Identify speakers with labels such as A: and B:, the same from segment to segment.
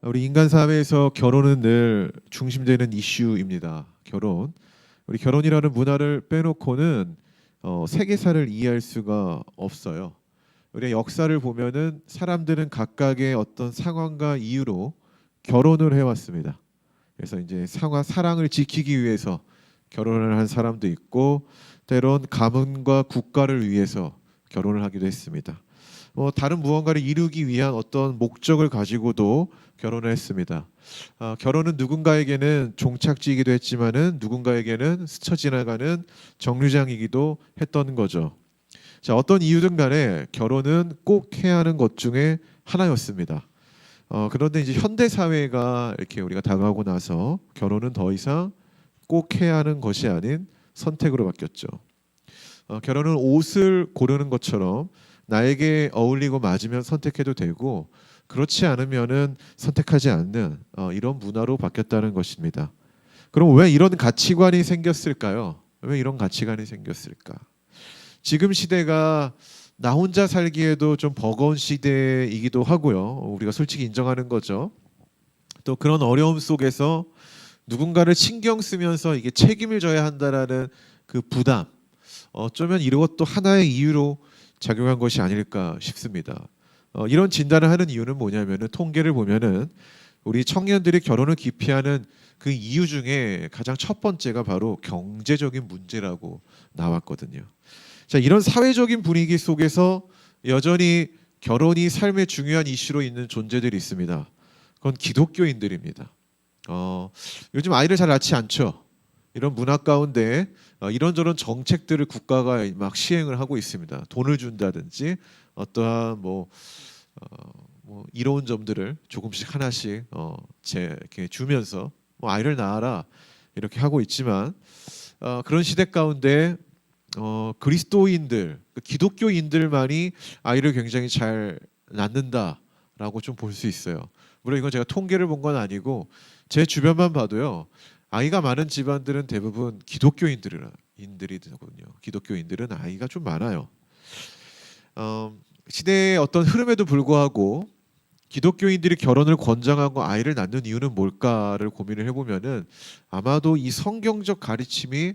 A: 우리 인간 사회에서 결혼은 늘 중심되는 이슈입니다. 결혼. 우리 결혼이라는 문화를 빼놓고는 세계사를 이해할 수가 없어요. 우리 역사를 보면은 사람들은 각각의 어떤 상황과 이유로 결혼을 해왔습니다. 그래서 이제 사랑을 지키기 위해서 결혼을 한 사람도 있고, 때론 가문과 국가를 위해서 결혼을 하기도 했습니다. 다른 무언가를 이루기 위한 어떤 목적을 가지고도 결혼을 했습니다. 결혼은 누군가에게는 종착지이기도 했지만은 누군가에게는 스쳐 지나가는 정류장이기도 했던 거죠. 자, 어떤 이유든 간에 결혼은 꼭 해야 하는 것 중에 하나였습니다. 그런데 이제 현대 사회가 이렇게 우리가 다가오고 나서 결혼은 더 이상 꼭 해야 하는 것이 아닌 선택으로 바뀌었죠. 결혼은 옷을 고르는 것처럼 나에게 어울리고 맞으면 선택해도 되고, 그렇지 않으면은 선택하지 않는 이런 문화로 바뀌었다는 것입니다. 그럼 왜 이런 가치관이 생겼을까요? 왜 이런 가치관이 생겼을까? 지금 시대가 나 혼자 살기에도 좀 버거운 시대이기도 하고요. 우리가 솔직히 인정하는 거죠. 또 그런 어려움 속에서 누군가를 신경 쓰면서 이게 책임을 져야 한다라는 그 부담, 어쩌면 이것도 하나의 이유로 작용한 것이 아닐까 싶습니다. 이런 진단을 하는 이유는 뭐냐면은 통계를 보면은 우리 청년들이 결혼을 기피하는 그 이유 중에 가장 첫 번째가 바로 경제적인 문제라고 나왔거든요. 자, 이런 사회적인 분위기 속에서 여전히 결혼이 삶의 중요한 이슈로 있는 존재들이 있습니다. 그건 기독교인들입니다. 요즘 아이를 잘 낳지 않죠. 이런 문화 가운데 이런저런 정책들을 국가가 막 시행을 하고 있습니다. 돈을 준다든지 어떠한 이로운 점들을 조금씩 하나씩 이렇게 주면서 아이를 낳아라 이렇게 하고 있지만, 그런 시대 가운데 그리스도인들, 기독교인들만이 아이를 굉장히 잘 낳는다라고 좀 볼 수 있어요. 물론 이건 제가 통계를 본 건 아니고 제 주변만 봐도요. 아이가 많은 집안들은 대부분 기독교인들이거든요. 기독교인들은 아이가 좀 많아요. 시대의 어떤 흐름에도 불구하고 기독교인들이 결혼을 권장하고 아이를 낳는 이유는 뭘까를 고민을 해보면은 아마도 이 성경적 가르침이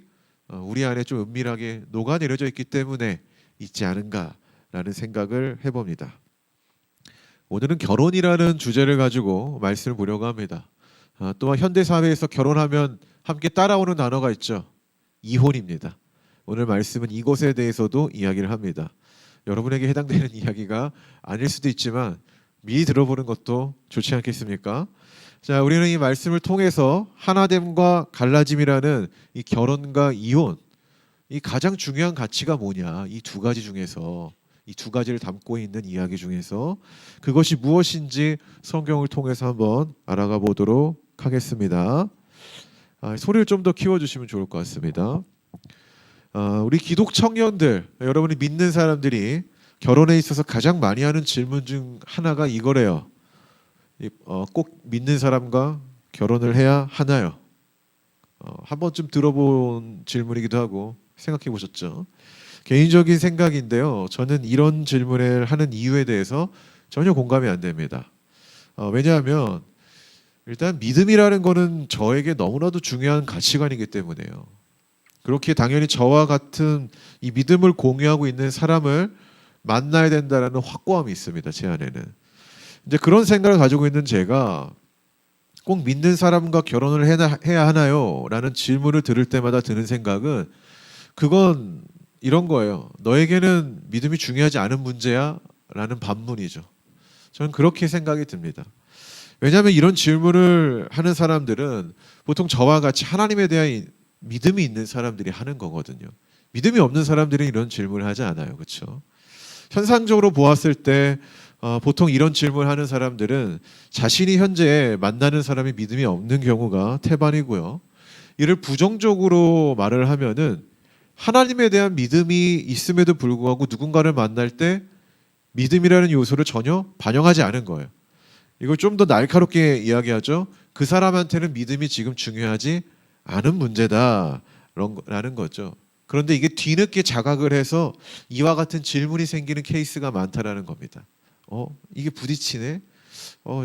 A: 우리 안에 좀 은밀하게 녹아내려져 있기 때문에 있지 않은가라는 생각을 해봅니다. 오늘은 결혼이라는 주제를 가지고 말씀을 보려고 합니다. 또한 현대 사회에서 결혼하면 함께 따라오는 단어가 있죠. 이혼입니다. 오늘 말씀은 이것에 대해서도 이야기를 합니다. 여러분에게 해당되는 이야기가 아닐 수도 있지만 미리 들어보는 것도 좋지 않겠습니까? 자, 우리는 이 말씀을 통해서 하나됨과 갈라짐이라는 이 결혼과 이혼, 이 가장 중요한 가치가 뭐냐, 이 두 가지 중에서 이 두 가지를 담고 있는 이야기 중에서 그것이 무엇인지 성경을 통해서 한번 알아가 보도록 하겠습니다. 소리를 좀 더 키워주시면 좋을 것 같습니다. 우리 기독 청년들, 여러분이 믿는 사람들이 결혼에 있어서 가장 많이 하는 질문 중 하나가 이거래요. 꼭 믿는 사람과 결혼을 해야 하나요? 한 번쯤 들어본 질문이기도 하고 생각해 보셨죠? 개인적인 생각인데요. 저는 이런 질문을 하는 이유에 대해서 전혀 공감이 안 됩니다. 왜냐하면 일단 믿음이라는 거는 저에게 너무나도 중요한 가치관이기 때문에요. 그렇게 당연히 저와 같은 이 믿음을 공유하고 있는 사람을 만나야 된다라는 확고함이 있습니다. 제 안에는. 이제 그런 생각을 가지고 있는 제가 꼭 믿는 사람과 결혼을 해야 하나요? 라는 질문을 들을 때마다 드는 생각은 그건 이런 거예요. 너에게는 믿음이 중요하지 않은 문제야? 라는 반문이죠. 저는 그렇게 생각이 듭니다. 왜냐하면 이런 질문을 하는 사람들은 보통 저와 같이 하나님에 대한 믿음이 있는 사람들이 하는 거거든요. 믿음이 없는 사람들은 이런 질문을 하지 않아요. 그렇죠? 현상적으로 보았을 때 보통 이런 질문을 하는 사람들은 자신이 현재 만나는 사람이 믿음이 없는 경우가 태반이고요. 이를 부정적으로 말을 하면은 하나님에 대한 믿음이 있음에도 불구하고 누군가를 만날 때 믿음이라는 요소를 전혀 반영하지 않은 거예요. 이걸 좀 더 날카롭게 이야기하죠. 그 사람한테는 믿음이 지금 중요하지 않은 문제다라는 거죠. 그런데 이게 뒤늦게 자각을 해서 이와 같은 질문이 생기는 케이스가 많다라는 겁니다. 이게 부딪히네.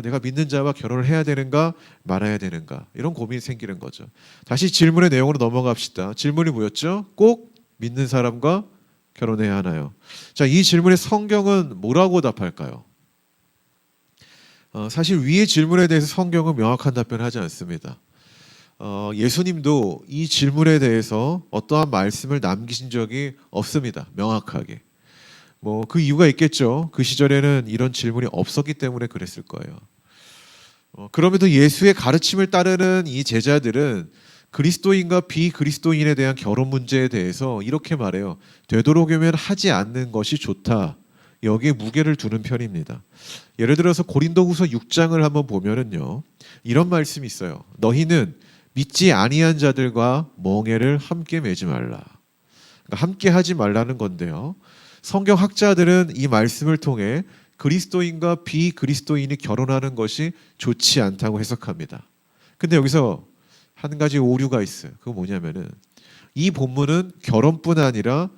A: 내가 믿는 자와 결혼을 해야 되는가 말아야 되는가 이런 고민이 생기는 거죠. 다시 질문의 내용으로 넘어갑시다. 질문이 뭐였죠? 꼭 믿는 사람과 결혼해야 하나요? 자, 이 질문에 성경은 뭐라고 답할까요? 사실 위의 질문에 대해서 성경은 명확한 답변을 하지 않습니다. 예수님도 이 질문에 대해서 어떠한 말씀을 남기신 적이 없습니다. 명확하게. 뭐 그 이유가 있겠죠. 그 시절에는 이런 질문이 없었기 때문에 그랬을 거예요. 그럼에도 예수의 가르침을 따르는 이 제자들은 그리스도인과 비그리스도인에 대한 결혼 문제에 대해서 이렇게 말해요. 되도록이면 하지 않는 것이 좋다. 여기에 무게를 두는 편입니다. 예를 들어서 고린도후서 6장을 한번 보면은요. 이런 말씀이 있어요. 너희는 믿지 아니한 자들과 멍에를 함께 매지 말라. 그러니까 함께 하지 말라는 건데요. 성경 학자들은 이 말씀을 통해 그리스도인과 비그리스도인이 결혼하는 것이 좋지 않다고 해석합니다. 근데 여기서 한 가지 오류가 있어요. 그거 뭐냐면은 이 본문은 결혼뿐 아니라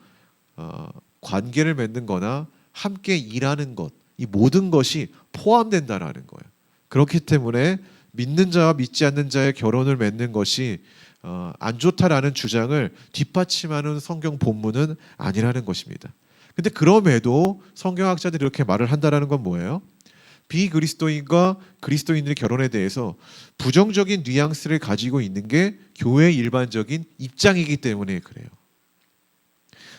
A: 관계를 맺는 거나 함께 일하는 것, 이 모든 것이 포함된다라는 거예요. 그렇기 때문에 믿는 자와 믿지 않는 자의 결혼을 맺는 것이 안 좋다라는 주장을 뒷받침하는 성경 본문은 아니라는 것입니다. 근데 그럼에도 성경학자들이 이렇게 말을 한다라는 건 뭐예요? 비그리스도인과 그리스도인들의 결혼에 대해서 부정적인 뉘앙스를 가지고 있는 게 교회의 일반적인 입장이기 때문에 그래요.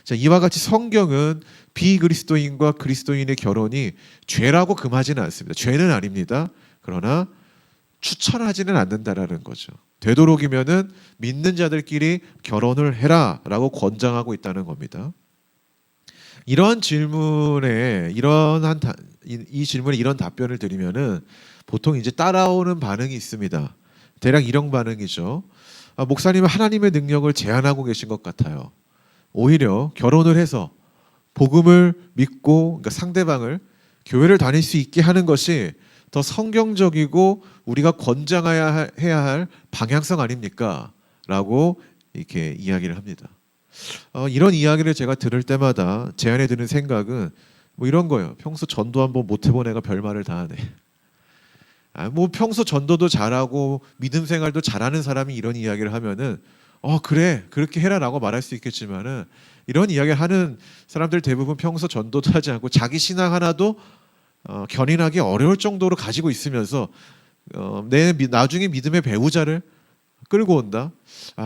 A: 자, 이와 같이 성경은 비그리스도인과 그리스도인의 결혼이 죄라고 금하지는 않습니다. 죄는 아닙니다. 그러나 추천하지는 않는다라는 거죠. 되도록이면은 믿는 자들끼리 결혼을 해라라고 권장하고 있다는 겁니다. 이러한 질문에 이 질문에 이런 답변을 드리면은 보통 이제 따라오는 반응이 있습니다. 대략 이런 반응이죠. 목사님은 하나님의 능력을 제한하고 계신 것 같아요. 오히려 결혼을 해서 복음을 믿고 그러니까 상대방을 교회를 다닐 수 있게 하는 것이 더 성경적이고 우리가 권장해야 할 방향성 아닙니까? 라고 이렇게 이야기를 합니다. 이런 이야기를 제가 들을 때마다 제 안에 드는 생각은 뭐 이런 거예요. 평소 전도 한번 못 해본 애가 별말을 다 하네. 뭐 평소 전도도 잘하고 믿음 생활도 잘하는 사람이 이런 이야기를 하면은 그래 그렇게 해라라고 말할 수 있겠지만은 이런 이야기를 하는 사람들 대부분 평소 전도도 하지 않고 자기 신앙 하나도 견인하기 어려울 정도로 가지고 있으면서 내 나중에 믿음의 배우자를 끌고 온다.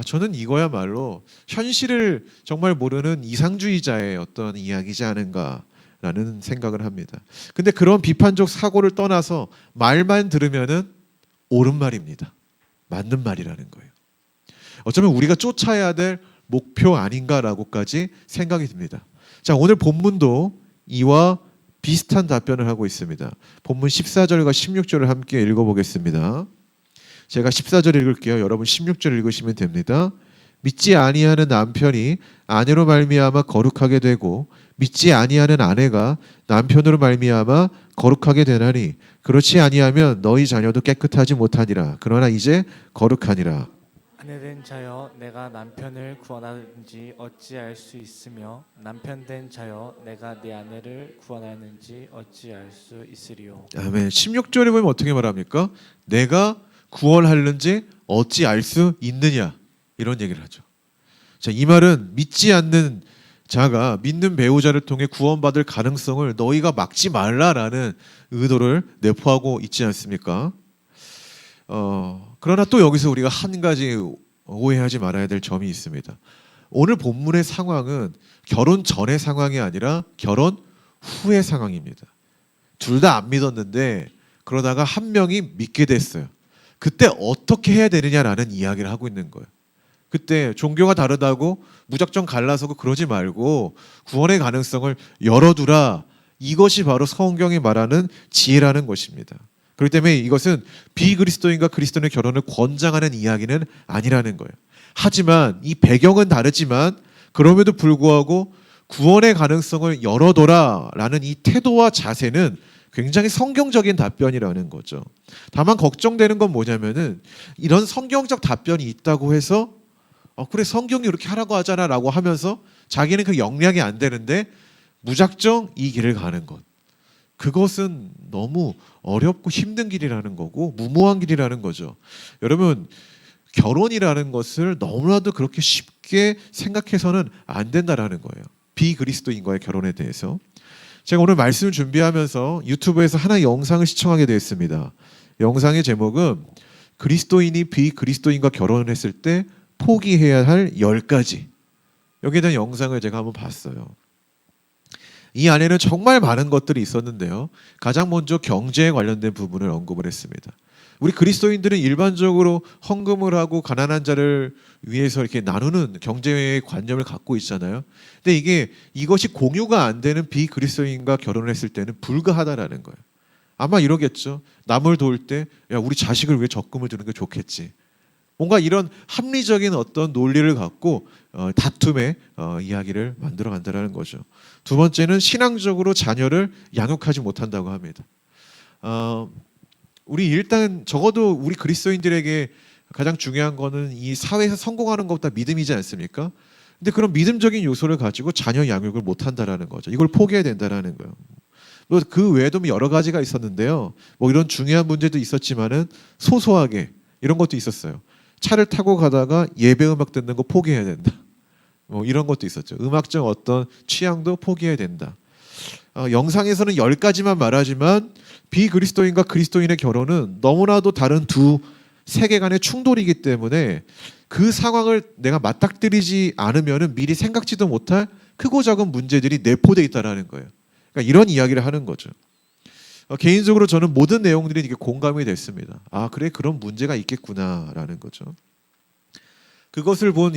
A: 저는 이거야말로 현실을 정말 모르는 이상주의자의 어떤 이야기지 않은가라는 생각을 합니다. 근데 그런 비판적 사고를 떠나서 말만 들으면은 옳은 말입니다. 맞는 말이라는 거예요. 어쩌면 우리가 쫓아야 될 목표 아닌가라고까지 생각이 듭니다. 자, 오늘 본문도 이와 비슷한 답변을 하고 있습니다. 본문 14절과 16절을 함께 읽어보겠습니다. 제가 14절 읽을게요. 여러분 16절 읽으시면 됩니다. 믿지 아니하는 남편이 아내로 말미암아 거룩하게 되고 믿지 아니하는 아내가 남편으로 말미암아 거룩하게 되나니 그렇지 아니하면 너희 자녀도 깨끗하지 못하니라. 그러나 이제 거룩하니라.
B: 아내된 자여 내가 남편을 구원하는지 어찌 알 수 있으며 남편된 자여 내가 내 아내를 구원하는지 어찌 알 수 있으리요.
A: 아멘. 16절에 보면 어떻게 말합니까? 내가 구원하는지 어찌 알 수 있느냐 이런 얘기를 하죠. 자, 이 말은 믿지 않는 자가 믿는 배우자를 통해 구원받을 가능성을 너희가 막지 말라라는 의도를 내포하고 있지 않습니까? 그러나 또 여기서 우리가 한 가지 오해하지 말아야 될 점이 있습니다. 오늘 본문의 상황은 결혼 전의 상황이 아니라 결혼 후의 상황입니다. 둘 다 안 믿었는데 그러다가 한 명이 믿게 됐어요. 그때 어떻게 해야 되느냐라는 이야기를 하고 있는 거예요. 그때 종교가 다르다고 무작정 갈라서고 그러지 말고 구원의 가능성을 열어두라. 이것이 바로 성경이 말하는 지혜라는 것입니다. 그렇기 때문에 이것은 비그리스도인과 그리스도인의 결혼을 권장하는 이야기는 아니라는 거예요. 하지만 이 배경은 다르지만 그럼에도 불구하고 구원의 가능성을 열어둬라라는 이 태도와 자세는 굉장히 성경적인 답변이라는 거죠. 다만 걱정되는 건 뭐냐면은 이런 성경적 답변이 있다고 해서 그래 성경이 이렇게 하라고 하잖아라고 하면서 자기는 그 영향이 안 되는데 무작정 이 길을 가는 것. 그것은 너무 어렵고 힘든 길이라는 거고 무모한 길이라는 거죠. 여러분, 결혼이라는 것을 너무나도 그렇게 쉽게 생각해서는 안 된다라는 거예요. 비그리스도인과의 결혼에 대해서. 제가 오늘 말씀을 준비하면서 유튜브에서 하나의 영상을 시청하게 되었습니다. 영상의 제목은 그리스도인이 비그리스도인과 결혼을 했을 때 포기해야 할 10가지. 여기에 대한 영상을 제가 한번 봤어요. 이 안에는 정말 많은 것들이 있었는데요. 가장 먼저 경제에 관련된 부분을 언급을 했습니다. 우리 그리스도인들은 일반적으로 헌금을 하고 가난한 자를 위해서 이렇게 나누는 경제의 관념을 갖고 있잖아요. 근데 이것이 공유가 안 되는 비그리스도인과 결혼을 했을 때는 불가하다라는 거예요. 아마 이러겠죠. 남을 도울 때 야, 우리 자식을 위해 적금을 두는 게 좋겠지. 뭔가 이런 합리적인 어떤 논리를 갖고 다툼의 이야기를 만들어 간다는 거죠. 두 번째는 신앙적으로 자녀를 양육하지 못한다고 합니다. 우리 일단 적어도 우리 그리스도인들에게 가장 중요한 거는 이 사회에서 성공하는 것보다 믿음이지 않습니까? 근데 그런 믿음적인 요소를 가지고 자녀 양육을 못한다라는 거죠. 이걸 포기해야 된다라는 거예요. 그 외에도 여러 가지가 있었는데요. 뭐 이런 중요한 문제도 있었지만은 소소하게 이런 것도 있었어요. 차를 타고 가다가 예배 음악 듣는 거 포기해야 된다. 뭐 이런 것도 있었죠. 음악적 어떤 취향도 포기해야 된다. 영상에서는 10가지만 말하지만 비그리스도인과 그리스도인의 결혼은 너무나도 다른 두 세계관의 충돌이기 때문에 그 상황을 내가 맞닥뜨리지 않으면 미리 생각지도 못할 크고 작은 문제들이 내포되어 있다는 거예요. 그러니까 이런 이야기를 하는 거죠. 개인적으로 저는 모든 내용들이 이게 공감이 됐습니다. 아, 그래, 그런 문제가 있겠구나라는 거죠. 그것을 본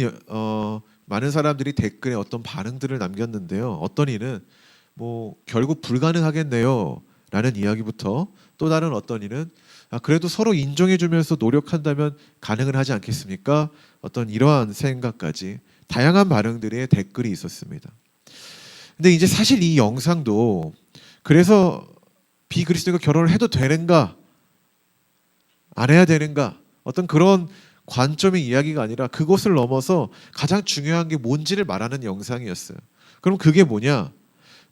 A: 많은 사람들이 댓글에 어떤 반응들을 남겼는데요. 어떤 이는 뭐 결국 불가능하겠네요 라는 이야기부터 또 다른 어떤 이는 그래도 서로 인정해주면서 노력한다면 가능을 하지 않겠습니까? 어떤 이러한 생각까지 다양한 반응들의 댓글이 있었습니다. 근데 이제 사실 이 영상도 그래서 비그리스도인과 결혼을 해도 되는가 안 해야 되는가 어떤 그런 관점의 이야기가 아니라 그것을 넘어서 가장 중요한 게 뭔지를 말하는 영상이었어요. 그럼 그게 뭐냐?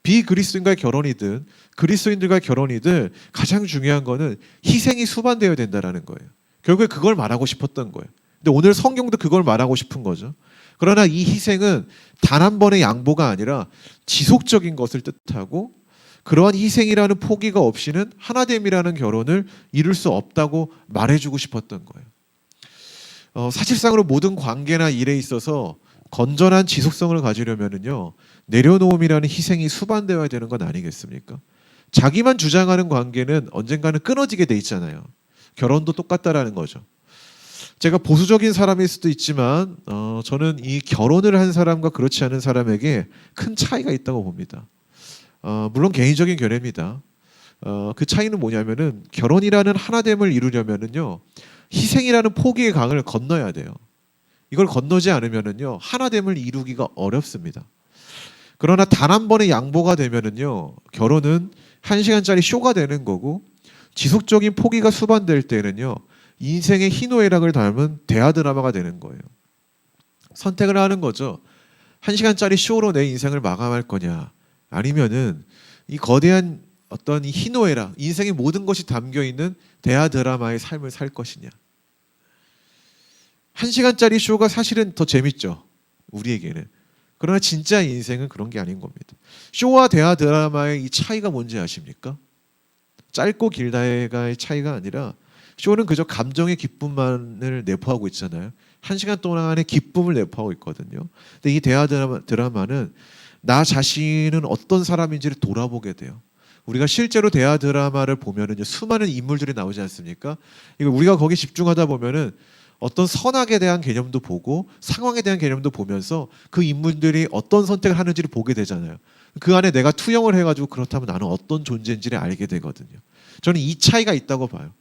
A: 비그리스도인과의 결혼이든 그리스도인들과의 결혼이든 가장 중요한 거는 희생이 수반되어야 된다는 거예요. 결국에 그걸 말하고 싶었던 거예요. 근데 오늘 성경도 그걸 말하고 싶은 거죠. 그러나 이 희생은 단 한 번의 양보가 아니라 지속적인 것을 뜻하고 그러한 희생이라는 포기가 없이는 하나됨이라는 결혼을 이룰 수 없다고 말해주고 싶었던 거예요. 사실상으로 모든 관계나 일에 있어서 건전한 지속성을 가지려면요 내려놓음이라는 희생이 수반되어야 되는 건 아니겠습니까? 자기만 주장하는 관계는 언젠가는 끊어지게 돼 있잖아요. 결혼도 똑같다라는 거죠. 제가 보수적인 사람일 수도 있지만 저는 이 결혼을 한 사람과 그렇지 않은 사람에게 큰 차이가 있다고 봅니다. 물론 개인적인 견해입니다. 그 차이는 뭐냐면은 결혼이라는 하나됨을 이루려면은요 희생이라는 포기의 강을 건너야 돼요. 이걸 건너지 않으면은요 하나됨을 이루기가 어렵습니다. 그러나 단 한 번의 양보가 되면은요 결혼은 1시간짜리 쇼가 되는 거고 지속적인 포기가 수반될 때는요 인생의 희노애락을 담은 대하 드라마가 되는 거예요. 선택을 하는 거죠. 1시간짜리 쇼로 내 인생을 마감할 거냐 아니면은 이 거대한 어떤 이 희노애락 인생의 모든 것이 담겨 있는 대하 드라마의 삶을 살 것이냐. 1시간짜리 쇼가 사실은 더 재밌죠. 우리에게는. 그러나 진짜 인생은 그런 게 아닌 겁니다. 쇼와 대하 드라마의 이 차이가 뭔지 아십니까? 짧고 길다의 차이가 아니라 쇼는 그저 감정의 기쁨만을 내포하고 있잖아요. 1시간 동안의 기쁨을 내포하고 있거든요. 근데 이 대하 드라마는 나 자신은 어떤 사람인지를 돌아보게 돼요. 우리가 실제로 대하 드라마를 보면은 수많은 인물들이 나오지 않습니까? 이거 우리가 거기 집중하다 보면은 어떤 선악에 대한 개념도 보고 상황에 대한 개념도 보면서 그 인물들이 어떤 선택을 하는지를 보게 되잖아요. 그 안에 내가 투영을 해가지고 그렇다면 나는 어떤 존재인지를 알게 되거든요. 저는 이 차이가 있다고 봐요.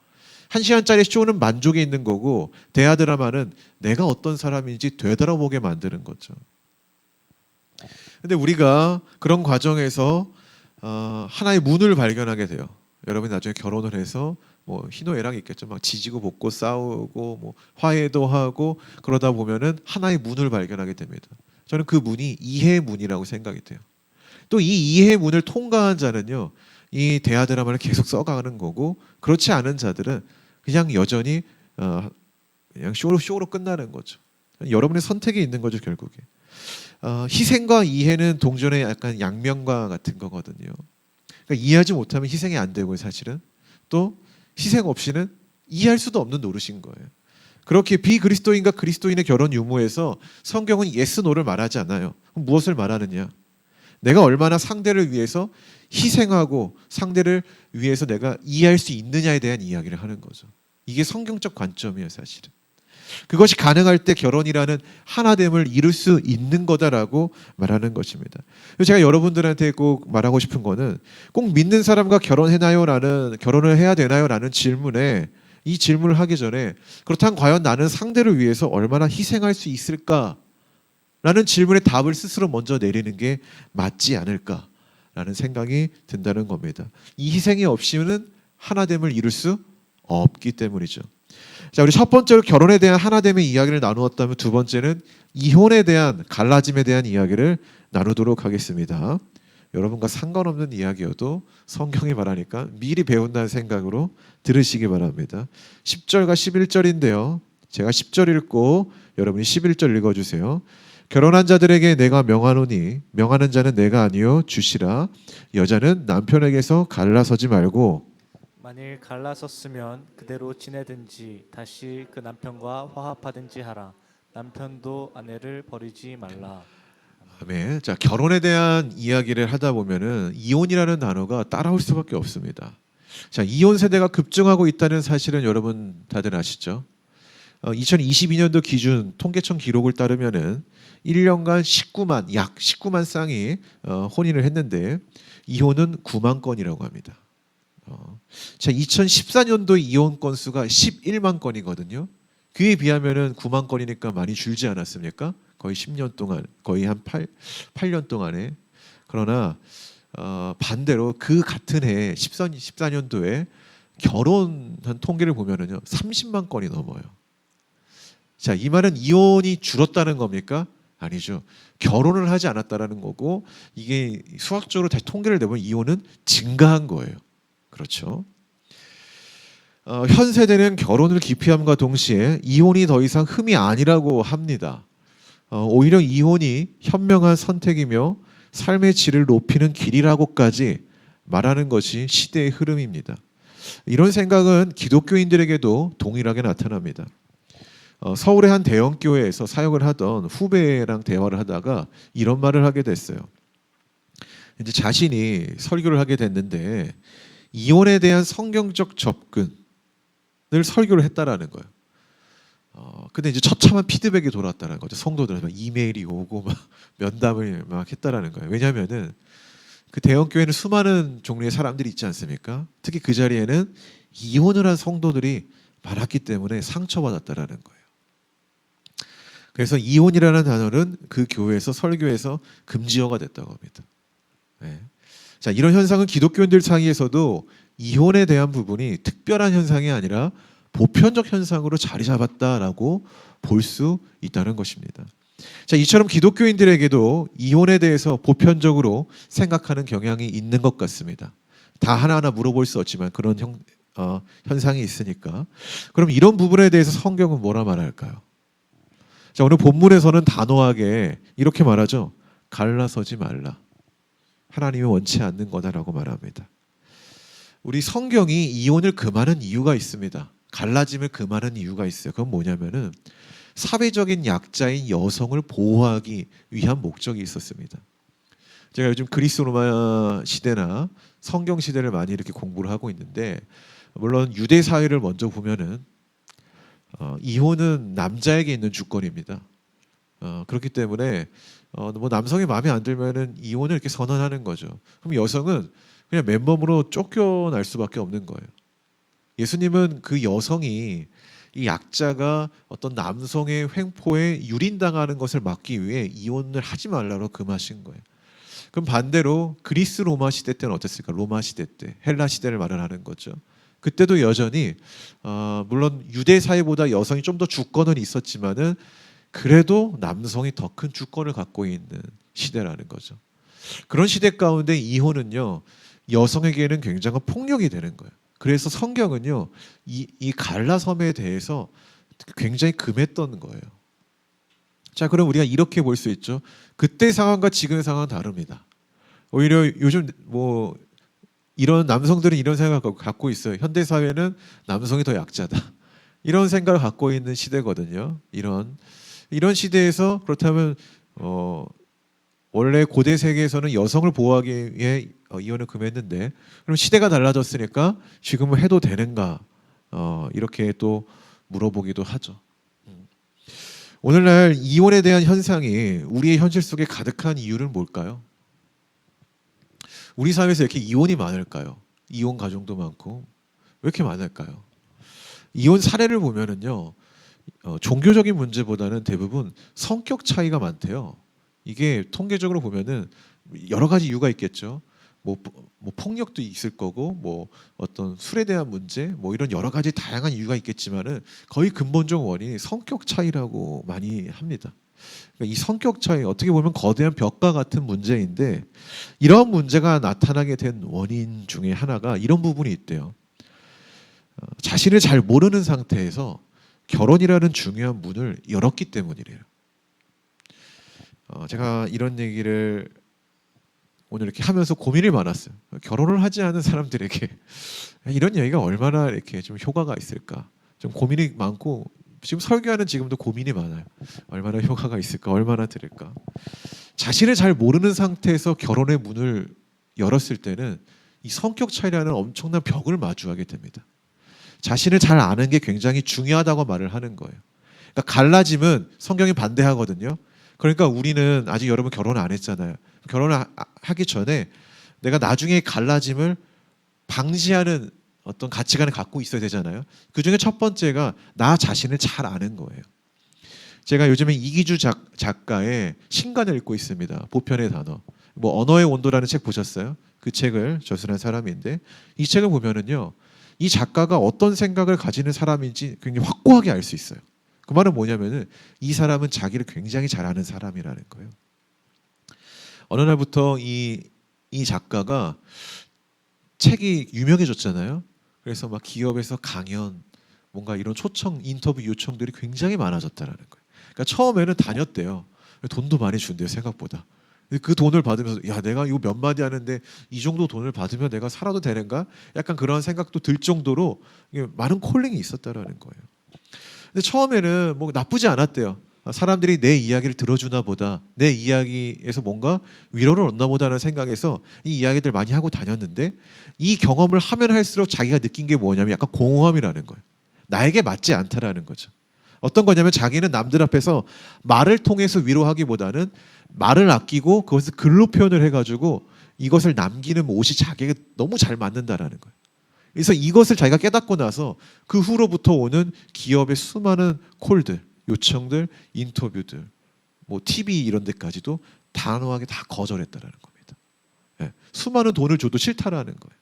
A: 1시간짜리 쇼는 만족에 있는 거고 대하 드라마는 내가 어떤 사람인지 되돌아보게 만드는 거죠. 근데 우리가 그런 과정에서 하나의 문을 발견하게 돼요. 여러분이 나중에 결혼을 해서 뭐 희노애락이 있겠죠. 막 지지고 볶고 싸우고 뭐 화해도 하고 그러다 보면은 하나의 문을 발견하게 됩니다. 저는 그 문이 이해의 문이라고 생각이 돼요. 또 이 이해의 문을 통과한 자는요 이 대하 드라마를 계속 써가는 거고, 그렇지 않은 자들은 그냥 여전히 그냥 쇼로 끝나는 거죠. 여러분의 선택이 있는 거죠, 결국에. 희생과 이해는 동전의 약간 양면과 같은 거거든요. 그러니까 이해하지 못하면 희생이 안 되고요, 사실은. 또 희생 없이는 이해할 수도 없는 노릇인 거예요. 그렇게 비그리스도인과 그리스도인의 결혼 유무에서 성경은 예스 노를 말하지 않아요. 그럼 무엇을 말하느냐? 내가 얼마나 상대를 위해서 희생하고 상대를 위해서 내가 이해할 수 있느냐에 대한 이야기를 하는 거죠. 이게 성경적 관점이에요, 사실은. 그것이 가능할 때 결혼이라는 하나됨을 이룰 수 있는 거다라고 말하는 것입니다. 제가 여러분들한테 꼭 말하고 싶은 거는, 꼭 믿는 사람과 결혼을 해야 되나요라는 질문에, 이 질문을 하기 전에 그렇다면 과연 나는 상대를 위해서 얼마나 희생할 수 있을까라는 질문의 답을 스스로 먼저 내리는 게 맞지 않을까라는 생각이 든다는 겁니다. 이 희생이 없이는 하나됨을 이룰 수 없기 때문이죠. 자, 우리 첫 번째로 결혼에 대한 하나됨의 이야기를 나누었다면, 두 번째는 이혼에 대한 갈라짐에 대한 이야기를 나누도록 하겠습니다. 여러분과 상관없는 이야기여도 성경이 말하니까 미리 배운다는 생각으로 들으시기 바랍니다. 10절과 11절인데요. 제가 10절 읽고 여러분이 11절 읽어주세요. 결혼한 자들에게 내가 명하노니 명하는 자는 내가 아니요 주시라. 여자는 남편에게서 갈라서지 말고
B: 만일 갈라섰으면 그대로 지내든지 다시 그 남편과 화합하든지 하라. 남편도 아내를 버리지 말라.
A: 아멘. 자, 결혼에 대한 이야기를 하다 보면은 이혼이라는 단어가 따라올 수밖에 없습니다. 자, 이혼 세대가 급증하고 있다는 사실은 여러분 다들 아시죠? 2022년도 기준 통계청 기록을 따르면은 1년간 약 19만 쌍이 혼인을 했는데 이혼은 9만 건이라고 합니다. 자, 2014년도 이혼 건수가 11만 건이거든요. 그에 비하면은 9만 건이니까 많이 줄지 않았습니까? 거의 10년 동안, 거의 한 8년 동안에. 그러나 반대로 그 같은 해 14년도에 결혼한 통계를 보면은요 30만 건이 넘어요. 자, 이 말은 이혼이 줄었다는 겁니까? 아니죠. 결혼을 하지 않았다라는 거고, 이게 수학적으로 다시 통계를 내보면 이혼은 증가한 거예요. 그렇죠. 현 세대는 결혼을 기피함과 동시에 이혼이 더 이상 흠이 아니라고 합니다. 오히려 이혼이 현명한 선택이며 삶의 질을 높이는 길이라고까지 말하는 것이 시대의 흐름입니다. 이런 생각은 기독교인들에게도 동일하게 나타납니다. 서울의 한 대형 교회에서 사역을 하던 후배랑 대화를 하다가 이런 말을 하게 됐어요. 이제 자신이 설교를 하게 됐는데 이혼에 대한 성경적 접근을 설교를 했다라는 거예요. 근데 이제 처참한 피드백이 돌아왔다는 거죠. 성도들한테 막 이메일이 오고 막 면담을 막 했다라는 거예요. 왜냐하면은 그 대형 교회는 수많은 종류의 사람들이 있지 않습니까? 특히 그 자리에는 이혼을 한 성도들이 많았기 때문에 상처받았다라는 거예요. 그래서 이혼이라는 단어는 그 교회에서 설교에서 금지어가 됐다고 합니다. 네. 자, 이런 현상은 기독교인들 사이에서도 이혼에 대한 부분이 특별한 현상이 아니라 보편적 현상으로 자리 잡았다라고 볼 수 있다는 것입니다. 자, 이처럼 기독교인들에게도 이혼에 대해서 보편적으로 생각하는 경향이 있는 것 같습니다. 다 하나하나 물어볼 수 없지만 그런 현상이 있으니까. 그럼 이런 부분에 대해서 성경은 뭐라 말할까요? 자, 오늘 본문에서는 단호하게 이렇게 말하죠. 갈라서지 말라. 하나님이 원치 않는 거다라고 말합니다. 우리 성경이 이혼을 금하는 이유가 있습니다. 갈라짐을 금하는 이유가 있어요. 그건 뭐냐면은 사회적인 약자인 여성을 보호하기 위한 목적이 있었습니다. 제가 요즘 그리스 로마 시대나 성경 시대를 많이 이렇게 공부를 하고 있는데, 물론 유대 사회를 먼저 보면은 이혼은 남자에게 있는 주권입니다. 그렇기 때문에 뭐 남성이 마음에 안 들면은 이혼을 이렇게 선언하는 거죠. 그럼 여성은 그냥 맨몸으로 쫓겨날 수밖에 없는 거예요. 예수님은 그 여성이, 이 약자가 어떤 남성의 횡포에 유린당하는 것을 막기 위해 이혼을 하지 말라고 금하신 거예요. 그럼 반대로 그리스 로마 시대 때는 어땠을까? 로마 시대 때, 헬라 시대를 말하는 거죠. 그때도 여전히 물론 유대 사회보다 여성이 좀 더 주권은 있었지만은 그래도 남성이 더 큰 주권을 갖고 있는 시대라는 거죠. 그런 시대 가운데 이혼은요, 여성에게는 굉장한 폭력이 되는 거예요. 그래서 성경은요, 이 갈라섬에 대해서 굉장히 금했던 거예요. 자, 그럼 우리가 이렇게 볼 수 있죠. 그때 상황과 지금의 상황은 다릅니다. 오히려 요즘 뭐 이런 남성들은 이런 생각을 갖고 있어요. 현대 사회는 남성이 더 약자다. 이런 생각을 갖고 있는 시대거든요. 이런 시대에서 그렇다면 원래 고대 세계에서는 여성을 보호하기 위해 이혼을 금했는데 그럼 시대가 달라졌으니까 지금은 해도 되는가? 이렇게 또 물어보기도 하죠. 오늘날 이혼에 대한 현상이 우리의 현실 속에 가득한 이유는 뭘까요? 우리 사회에서 이렇게 이혼이 많을까요? 이혼 가정도 많고 왜 이렇게 많을까요? 이혼 사례를 보면은요, 종교적인 문제보다는 대부분 성격 차이가 많대요. 이게 통계적으로 보면은 여러 가지 이유가 있겠죠. 뭐 폭력도 있을 거고, 뭐 어떤 술에 대한 문제, 뭐 이런 여러 가지 다양한 이유가 있겠지만은 거의 근본적 원인이 성격 차이라고 많이 합니다. 그러니까 이 성격 차이 어떻게 보면 거대한 벽과 같은 문제인데 이런 문제가 나타나게 된 원인 중에 하나가 이런 부분이 있대요. 자신을 잘 모르는 상태에서 결혼이라는 중요한 문을 열었기 때문이래요. 제가 이런 얘기를 오늘 이렇게 하면서 고민이 많았어요. 결혼을 하지 않은 사람들에게 이런 얘기가 얼마나 이렇게 좀 효과가 있을까? 좀 고민이 많고 지금 설교하는 지금도 고민이 많아요. 얼마나 효과가 있을까? 얼마나 들을까? 자신을 잘 모르는 상태에서 결혼의 문을 열었을 때는 이 성격 차이라는 엄청난 벽을 마주하게 됩니다. 자신을 잘 아는 게 굉장히 중요하다고 말을 하는 거예요. 그러니까 갈라짐은 성경이 반대하거든요. 그러니까 우리는 아직 여러분 결혼 안 했잖아요. 결혼을 하기 전에 내가 나중에 갈라짐을 방지하는 어떤 가치관을 갖고 있어야 되잖아요. 그 중에 첫 번째가 나 자신을 잘 아는 거예요. 제가 요즘에 이기주 작가의 신간을 읽고 있습니다. 보편의 단어. 뭐 언어의 온도라는 책 보셨어요? 그 책을 저술한 사람인데 이 책을 보면은요. 이 작가가 어떤 생각을 가지는 사람인지 굉장히 확고하게 알 수 있어요. 그 말은 뭐냐면은 이 사람은 자기를 굉장히 잘 아는 사람이라는 거예요. 어느 날부터 이 작가가 책이 유명해졌잖아요. 그래서 막 기업에서 강연, 뭔가 이런 초청, 인터뷰 요청들이 굉장히 많아졌다라는 거예요. 그러니까 처음에는 다녔대요. 돈도 많이 준대요, 생각보다. 그 돈을 받으면서 야, 내가 이거 몇 마디 하는데 이 정도 돈을 받으면 내가 살아도 되는가? 약간 그런 생각도 들 정도로 많은 콜링이 있었다라는 거예요. 근데 처음에는 뭐 나쁘지 않았대요. 사람들이 내 이야기를 들어주나 보다, 내 이야기에서 뭔가 위로를 얻나 보다는 생각에서 이 이야기들 많이 하고 다녔는데 이 경험을 하면 할수록 자기가 느낀 게 뭐냐면 약간 공허함이라는 거예요. 나에게 맞지 않다라는 거죠. 어떤 거냐면 자기는 남들 앞에서 말을 통해서 위로하기보다는 말을 아끼고 그것을 글로 표현을 해가지고 이것을 남기는 옷이 자기에게 너무 잘 맞는다라는 거예요. 그래서 이것을 자기가 깨닫고 나서 그 후로부터 오는 기업의 수많은 콜들, 요청들, 인터뷰들, 뭐 TV 이런 데까지도 단호하게 다 거절했다라는 겁니다. 예, 수많은 돈을 줘도 싫다라는 거예요.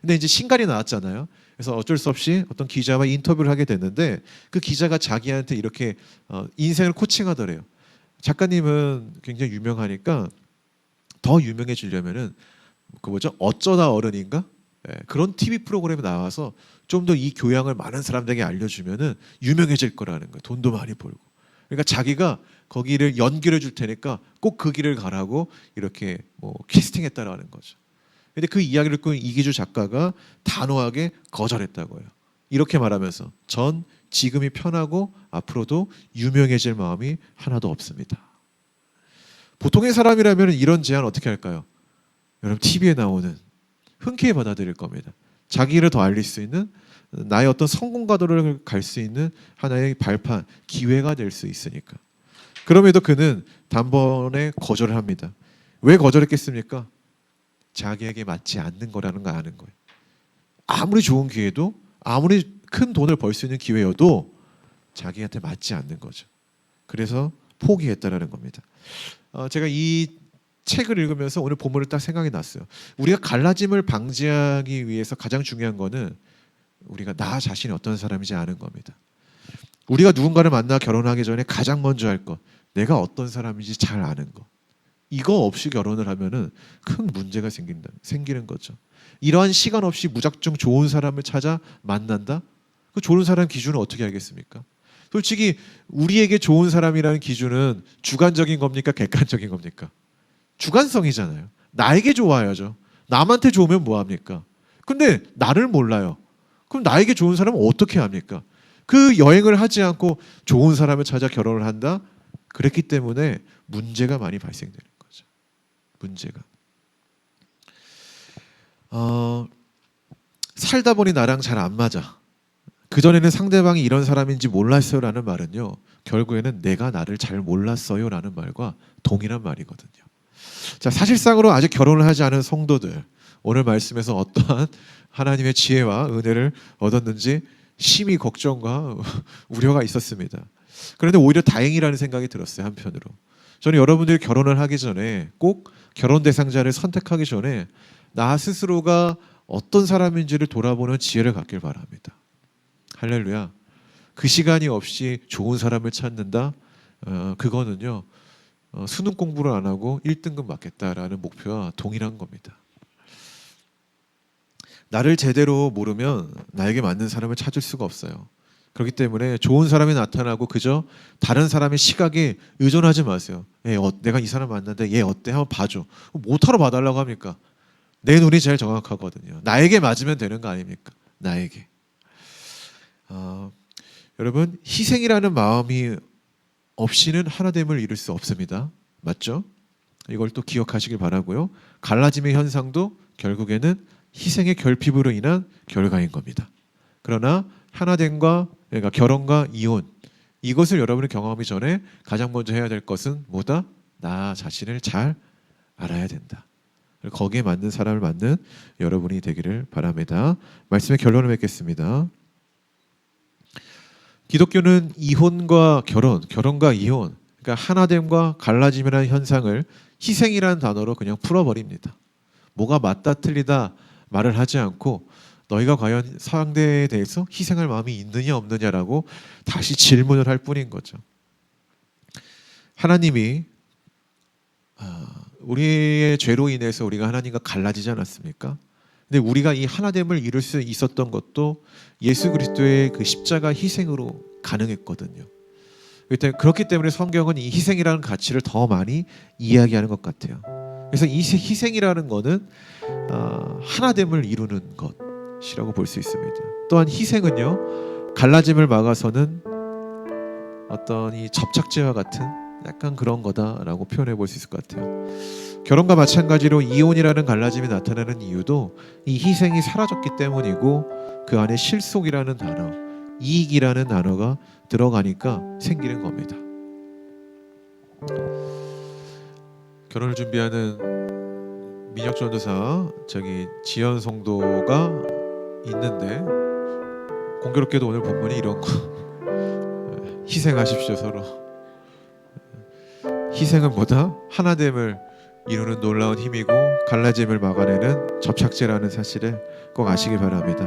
A: 근데 이제 신간이 나왔잖아요. 그래서 어쩔 수 없이 어떤 기자와 인터뷰를 하게 됐는데 그 기자가 자기한테 이렇게 인생을 코칭하더래요. 작가님은 굉장히 유명하니까 더 유명해지려면은 그 뭐죠? 어쩌다 어른인가? 예, 그런 TV 프로그램에 나와서 좀 더 이 교양을 많은 사람들에게 알려주면은 유명해질 거라는 거예요. 돈도 많이 벌고. 그러니까 자기가 거기를 연결해 줄 테니까 꼭 그 길을 가라고 이렇게 뭐 캐스팅했다라는 거죠. 근데 그 이야기를 듣고 이기주 작가가 단호하게 거절했다고요. 이렇게 말하면서 전 지금이 편하고 앞으로도 유명해질 마음이 하나도 없습니다. 보통의 사람이라면 이런 제안 어떻게 할까요? 여러분 TV에 나오는 흔쾌히 받아들일 겁니다. 자기를 더 알릴 수 있는 나의 어떤 성공 가도를 갈 수 있는 하나의 발판, 기회가 될 수 있으니까. 그럼에도 그는 단번에 거절을 합니다. 왜 거절했겠습니까? 자기에게 맞지 않는 거라는 거 아는 거예요. 아무리 좋은 기회도 아무리 큰 돈을 벌 수 있는 기회여도 자기한테 맞지 않는 거죠. 그래서 포기했다라는 겁니다. 제가 이 책을 읽으면서 오늘 본문을 딱 생각이 났어요. 우리가 갈라짐을 방지하기 위해서 가장 중요한 거는 우리가 나 자신이 어떤 사람인지 아는 겁니다. 우리가 누군가를 만나 결혼하기 전에 가장 먼저 할 것, 내가 어떤 사람인지 잘 아는 것. 이거 없이 결혼을 하면은 큰 문제가 생기는 거죠. 이러한 시간 없이 무작정 좋은 사람을 찾아 만난다? 그 좋은 사람 기준은 어떻게 알겠습니까? 솔직히 우리에게 좋은 사람이라는 기준은 주관적인 겁니까? 객관적인 겁니까? 주관성이잖아요. 나에게 좋아야죠. 남한테 좋으면 뭐합니까? 근데 나를 몰라요. 그럼 나에게 좋은 사람은 어떻게 합니까? 그 여행을 하지 않고 좋은 사람을 찾아 결혼을 한다? 그랬기 때문에 문제가 많이 발생되는 거죠. 문제가. 살다 보니 나랑 잘 안 맞아. 그전에는 상대방이 이런 사람인지 몰랐어요 라는 말은요, 결국에는 내가 나를 잘 몰랐어요 라는 말과 동일한 말이거든요. 자, 사실상으로 아직 결혼을 하지 않은 성도들, 오늘 말씀에서 어떠한 하나님의 지혜와 은혜를 얻었는지 심히 걱정과 우려가 있었습니다. 그런데 오히려 다행이라는 생각이 들었어요. 한편으로 저는 여러분들이 결혼을 하기 전에, 꼭 결혼 대상자를 선택하기 전에 나 스스로가 어떤 사람인지를 돌아보는 지혜를 갖길 바랍니다. 할렐루야. 그 시간이 없이 좋은 사람을 찾는다? 그거는요, 수능 공부를 안 하고 1등급 맞겠다라는 목표와 동일한 겁니다. 나를 제대로 모르면 나에게 맞는 사람을 찾을 수가 없어요. 그렇기 때문에 좋은 사람이 나타나고 그저 다른 사람의 시각에 의존하지 마세요. 내가 이 사람 만났는데 얘 어때? 한번 봐줘. 뭐하러 봐달라고 합니까? 내 눈이 제일 정확하거든요. 나에게 맞으면 되는 거 아닙니까? 나에게. 여러분, 희생이라는 마음이 없이는 하나됨을 이룰 수 없습니다. 맞죠? 이걸 또 기억하시길 바라고요. 갈라짐의 현상도 결국에는 희생의 결핍으로 인한 결과인 겁니다. 그러나 하나됨과, 그러니까 결혼과 이혼, 이것을 여러분이 경험하기 전에 가장 먼저 해야 될 것은 뭐다? 나 자신을 잘 알아야 된다. 거기에 맞는 사람을 만는 여러분이 되기를 바랍니다. 말씀의 결론을 맺겠습니다. 기독교는 이혼과 결혼, 결혼과 이혼, 그러니까 하나됨과 갈라짐이라는 현상을 희생이라는 단어로 그냥 풀어버립니다. 뭐가 맞다 틀리다 말을 하지 않고 너희가 과연 상대에 대해서 희생할 마음이 있느냐 없느냐라고 다시 질문을 할 뿐인 거죠. 하나님이 우리의 죄로 인해서 우리가 하나님과 갈라지지 않았습니까? 근데 우리가 이 하나됨을 이룰 수 있었던 것도 예수 그리스도의 그 십자가 희생으로 가능했거든요. 그렇기 때문에 성경은 이 희생이라는 가치를 더 많이 이야기하는 것 같아요. 그래서 이 희생이라는 것은 하나됨을 이루는 것이라고 볼 수 있습니다. 또한 희생은요, 갈라짐을 막아서는 어떤 이 접착제와 같은 약간 그런 거다라고 표현해 볼 수 있을 것 같아요. 결혼과 마찬가지로 이혼이라는 갈라짐이 나타나는 이유도 이 희생이 사라졌기 때문이고, 그 안에 실속이라는 단어, 이익이라는 단어가 들어가니까 생기는 겁니다. 결혼을 준비하는 민혁 전도사 지연 성도가 있는데, 공교롭게도 오늘 본문이 이런 거 희생하십시오 서로. 희생은 뭐다? 하나됨을 이루는 놀라운 힘이고 갈라짐을 막아내는 접착제라는 사실을 꼭 아시기 바랍니다.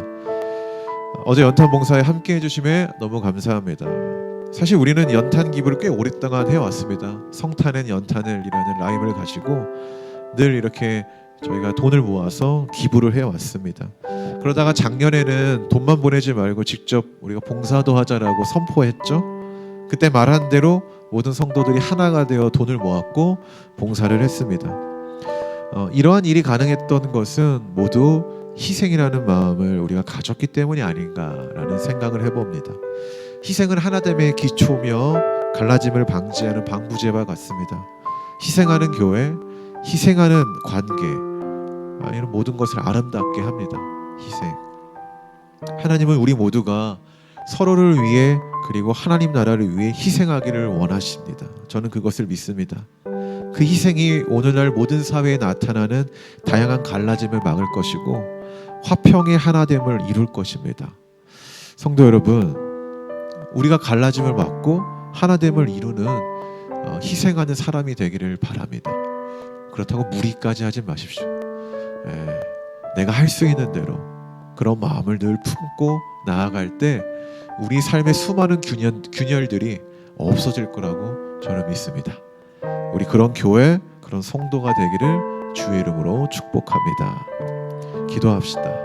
A: 어제 연탄 봉사에 함께 해주심에 너무 감사합니다. 사실 우리는 연탄 기부를 꽤 오랫동안 해왔습니다. 성탄엔 연탄을이라는 라임을 가지고 늘 이렇게 저희가 돈을 모아서 기부를 해왔습니다. 그러다가 작년에는 돈만 보내지 말고 직접 우리가 봉사도 하자라고 선포했죠. 그때 말한 대로 모든 성도들이 하나가 되어 돈을 모았고 봉사를 했습니다. 이러한 일이 가능했던 것은 모두 희생이라는 마음을 우리가 가졌기 때문이 아닌가라는 생각을 해봅니다. 희생은 하나됨의 기초며 갈라짐을 방지하는 방부제와 같습니다. 희생하는 교회, 희생하는 관계, 이런 모든 것을 아름답게 합니다. 희생. 하나님은 우리 모두가 서로를 위해, 그리고 하나님 나라를 위해 희생하기를 원하십니다. 저는 그것을 믿습니다. 그 희생이 오늘날 모든 사회에 나타나는 다양한 갈라짐을 막을 것이고 화평의 하나됨을 이룰 것입니다. 성도 여러분, 우리가 갈라짐을 막고 하나됨을 이루는 희생하는 사람이 되기를 바랍니다. 그렇다고 무리까지 하지 마십시오. 내가 할 수 있는 대로 그런 마음을 늘 품고 나아갈 때 우리 삶의 수많은 균열들이 없어질 거라고 저는 믿습니다. 우리 그런 교회, 그런 그런 성도가 되기를 주의 이름으로 축복합니다. 기도합시다.